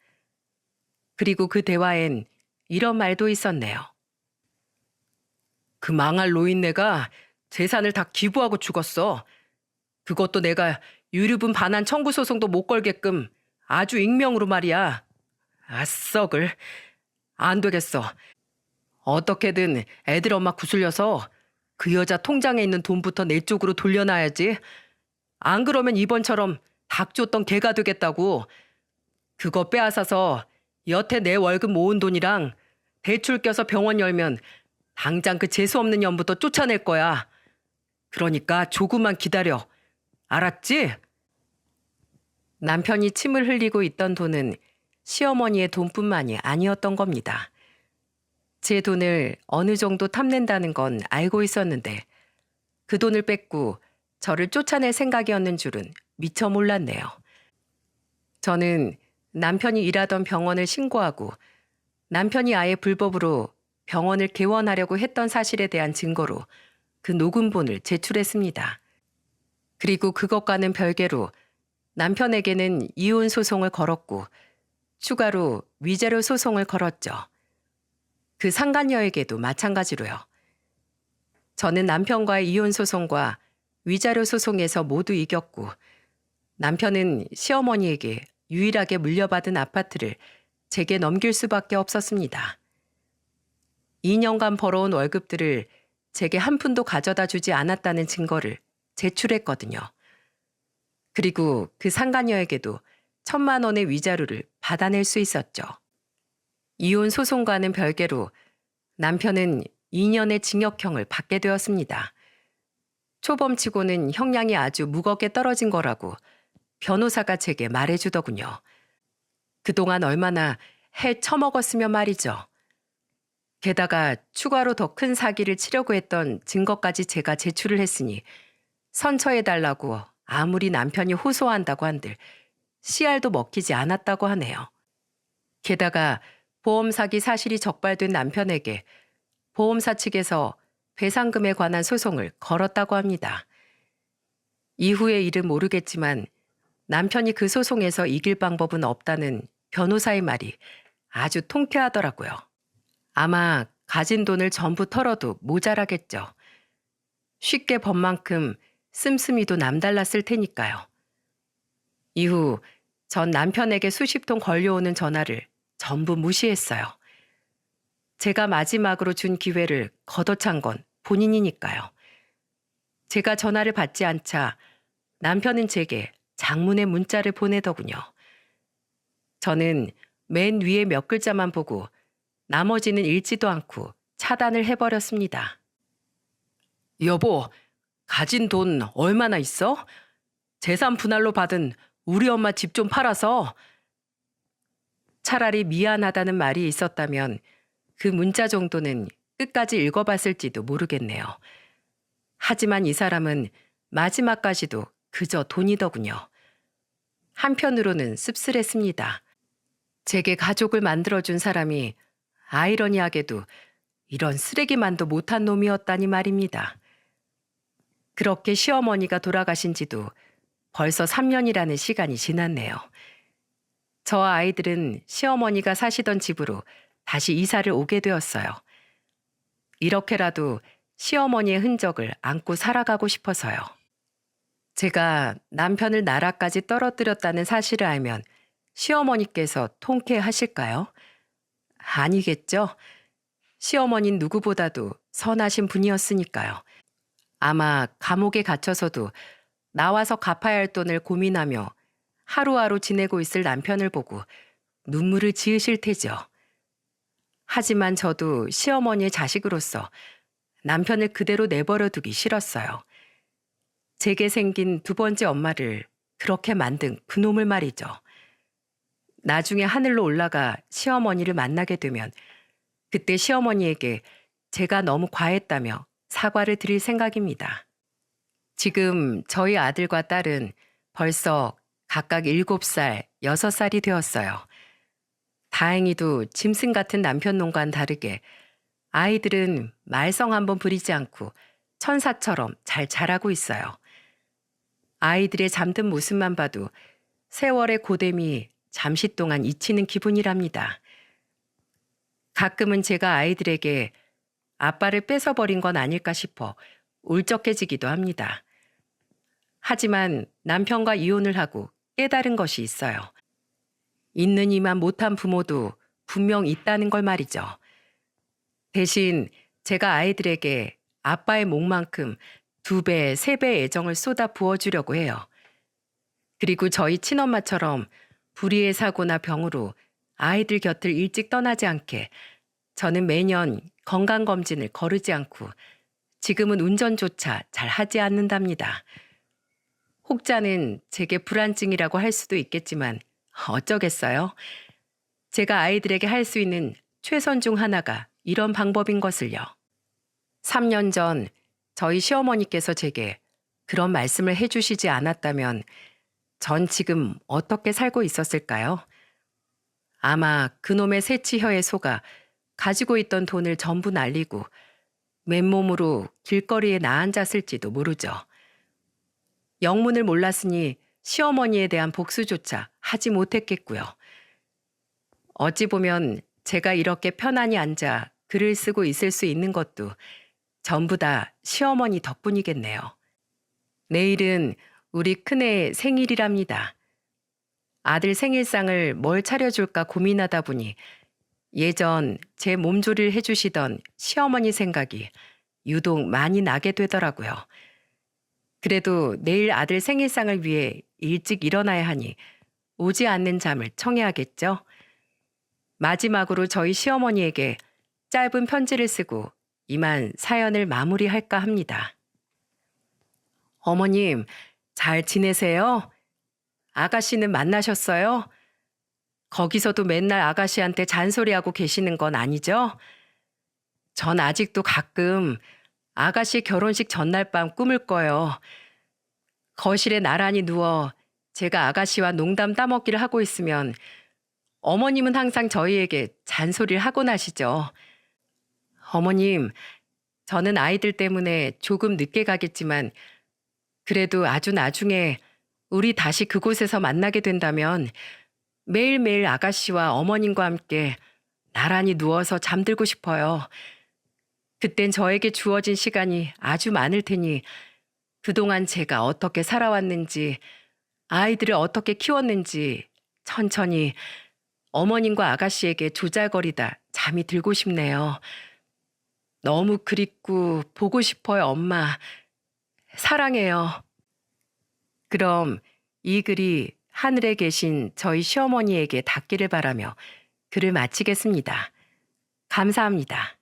그리고 그 대화엔 이런 말도 있었네요. 그 망할 노인네가 재산을 다 기부하고 죽었어. 그것도 내가 유류분 반환 청구 소송도 못 걸게끔 아주 익명으로 말이야. 아, 썩을. 안 되겠어. 어떻게든 애들 엄마 구슬려서 그 여자 통장에 있는 돈부터 내 쪽으로 돌려놔야지. 안 그러면 이번처럼 닭 줬던 개가 되겠다고. 그거 빼앗아서 여태 내 월급 모은 돈이랑 대출 껴서 병원 열면 당장 그 재수없는 년부터 쫓아낼 거야. 그러니까 조금만 기다려. 알았지? 남편이 침을 흘리고 있던 돈은 시어머니의 돈뿐만이 아니었던 겁니다. 제 돈을 어느 정도 탐낸다는 건 알고 있었는데 그 돈을 뺏고 저를 쫓아낼 생각이었는 줄은 미처 몰랐네요. 저는 남편이 일하던 병원을 신고하고 남편이 아예 불법으로 병원을 개원하려고 했던 사실에 대한 증거로 그 녹음본을 제출했습니다. 그리고 그것과는 별개로 남편에게는 이혼 소송을 걸었고 추가로 위자료 소송을 걸었죠. 그 상간녀에게도 마찬가지로요. 저는 남편과의 이혼 소송과 위자료 소송에서 모두 이겼고 남편은 시어머니에게 유일하게 물려받은 아파트를 제게 넘길 수밖에 없었습니다. 2년간 벌어온 월급들을 제게 한 푼도 가져다 주지 않았다는 증거를 제출했거든요. 그리고 그 상간녀에게도 1,000만 원의 위자료를 받아낼 수 있었죠. 이혼 소송과는 별개로 남편은 2년의 징역형을 받게 되었습니다. 초범치고는 형량이 아주 무겁게 떨어진 거라고 변호사가 제게 말해주더군요. 그동안 얼마나 해 처먹었으면 말이죠. 게다가 추가로 더 큰 사기를 치려고 했던 증거까지 제가 제출을 했으니 선처해달라고 아무리 남편이 호소한다고 한들 씨알도 먹히지 않았다고 하네요. 게다가 보험 사기 사실이 적발된 남편에게 보험사 측에서 배상금에 관한 소송을 걸었다고 합니다. 이후의 일은 모르겠지만 남편이 그 소송에서 이길 방법은 없다는 변호사의 말이 아주 통쾌하더라고요. 아마 가진 돈을 전부 털어도 모자라겠죠. 쉽게 번 만큼 씀씀이도 남달랐을 테니까요. 이후 전 남편에게 수십 통 걸려오는 전화를 전부 무시했어요. 제가 마지막으로 준 기회를 걷어찬 건 본인이니까요. 제가 전화를 받지 않자 남편은 제게 장문의 문자를 보내더군요. 저는 맨 위에 몇 글자만 보고 나머지는 읽지도 않고 차단을 해버렸습니다. 여보, 가진 돈 얼마나 있어? 재산 분할로 받은 우리 엄마 집 좀 팔아서. 차라리 미안하다는 말이 있었다면 그 문자 정도는 끝까지 읽어봤을지도 모르겠네요. 하지만 이 사람은 마지막까지도 그저 돈이더군요. 한편으로는 씁쓸했습니다. 제게 가족을 만들어준 사람이 아이러니하게도 이런 쓰레기만도 못한 놈이었다니 말입니다. 그렇게 시어머니가 돌아가신 지도 벌써 3년이라는 시간이 지났네요. 저와 아이들은 시어머니가 사시던 집으로 다시 이사를 오게 되었어요. 이렇게라도 시어머니의 흔적을 안고 살아가고 싶어서요. 제가 남편을 나라까지 떨어뜨렸다는 사실을 알면 시어머니께서 통쾌하실까요? 아니겠죠? 시어머니는 누구보다도 선하신 분이었으니까요. 아마 감옥에 갇혀서도 나와서 갚아야 할 돈을 고민하며 하루하루 지내고 있을 남편을 보고 눈물을 지으실 테죠. 하지만 저도 시어머니의 자식으로서 남편을 그대로 내버려 두기 싫었어요. 제게 생긴 두 번째 엄마를 그렇게 만든 그놈을 말이죠. 나중에 하늘로 올라가 시어머니를 만나게 되면 그때 시어머니에게 제가 너무 과했다며 사과를 드릴 생각입니다. 지금 저희 아들과 딸은 벌써 각각 7살, 6살이 되었어요. 다행히도 짐승 같은 남편 놈과는 다르게 아이들은 말썽 한번 부리지 않고 천사처럼 잘 자라고 있어요. 아이들의 잠든 모습만 봐도 세월의 고됨이 잠시 동안 잊히는 기분이랍니다. 가끔은 제가 아이들에게 아빠를 뺏어버린 건 아닐까 싶어 울적해지기도 합니다. 하지만 남편과 이혼을 하고 깨달은 것이 있어요. 있는 이만 못한 부모도 분명 있다는 걸 말이죠. 대신 제가 아이들에게 아빠의 몫만큼 2배, 3배의 애정을 쏟아 부어주려고 해요. 그리고 저희 친엄마처럼 불의의 사고나 병으로 아이들 곁을 일찍 떠나지 않게 저는 매년 건강검진을 거르지 않고 지금은 운전조차 잘 하지 않는답니다. 혹자는 제게 불안증이라고 할 수도 있겠지만 어쩌겠어요? 제가 아이들에게 할 수 있는 최선 중 하나가 이런 방법인 것을요. 3년 전 저희 시어머니께서 제게 그런 말씀을 해주시지 않았다면 전 지금 어떻게 살고 있었을까요? 아마 그놈의 새치혀에 속아 가지고 있던 돈을 전부 날리고 맨몸으로 길거리에 나앉았을지도 모르죠. 영문을 몰랐으니 시어머니에 대한 복수조차 하지 못했겠고요. 어찌 보면 제가 이렇게 편안히 앉아 글을 쓰고 있을 수 있는 것도 전부 다 시어머니 덕분이겠네요. 내일은 우리 큰애 생일이랍니다. 아들 생일상을 뭘 차려줄까 고민하다 보니 예전 제 몸조리를 해주시던 시어머니 생각이 유독 많이 나게 되더라고요. 그래도 내일 아들 생일상을 위해 일찍 일어나야 하니 오지 않는 잠을 청해야겠죠. 마지막으로 저희 시어머니에게 짧은 편지를 쓰고 이만 사연을 마무리할까 합니다. 어머님, 잘 지내세요? 아가씨는 만나셨어요? 거기서도 맨날 아가씨한테 잔소리하고 계시는 건 아니죠? 전 아직도 가끔 아가씨 결혼식 전날 밤 꿈을 꿔요. 거실에 나란히 누워 제가 아가씨와 농담 따먹기를 하고 있으면 어머님은 항상 저희에게 잔소리를 하곤 하시죠. 어머님, 저는 아이들 때문에 조금 늦게 가겠지만 그래도 아주 나중에 우리 다시 그곳에서 만나게 된다면 매일매일 아가씨와 어머님과 함께 나란히 누워서 잠들고 싶어요. 그땐 저에게 주어진 시간이 아주 많을 테니 그동안 제가 어떻게 살아왔는지, 아이들을 어떻게 키웠는지 천천히 어머님과 아가씨에게 조잘거리다 잠이 들고 싶네요. 너무 그립고 보고 싶어요, 엄마. 사랑해요. 그럼 이 글이 하늘에 계신 저희 시어머니에게 닿기를 바라며 글을 마치겠습니다. 감사합니다.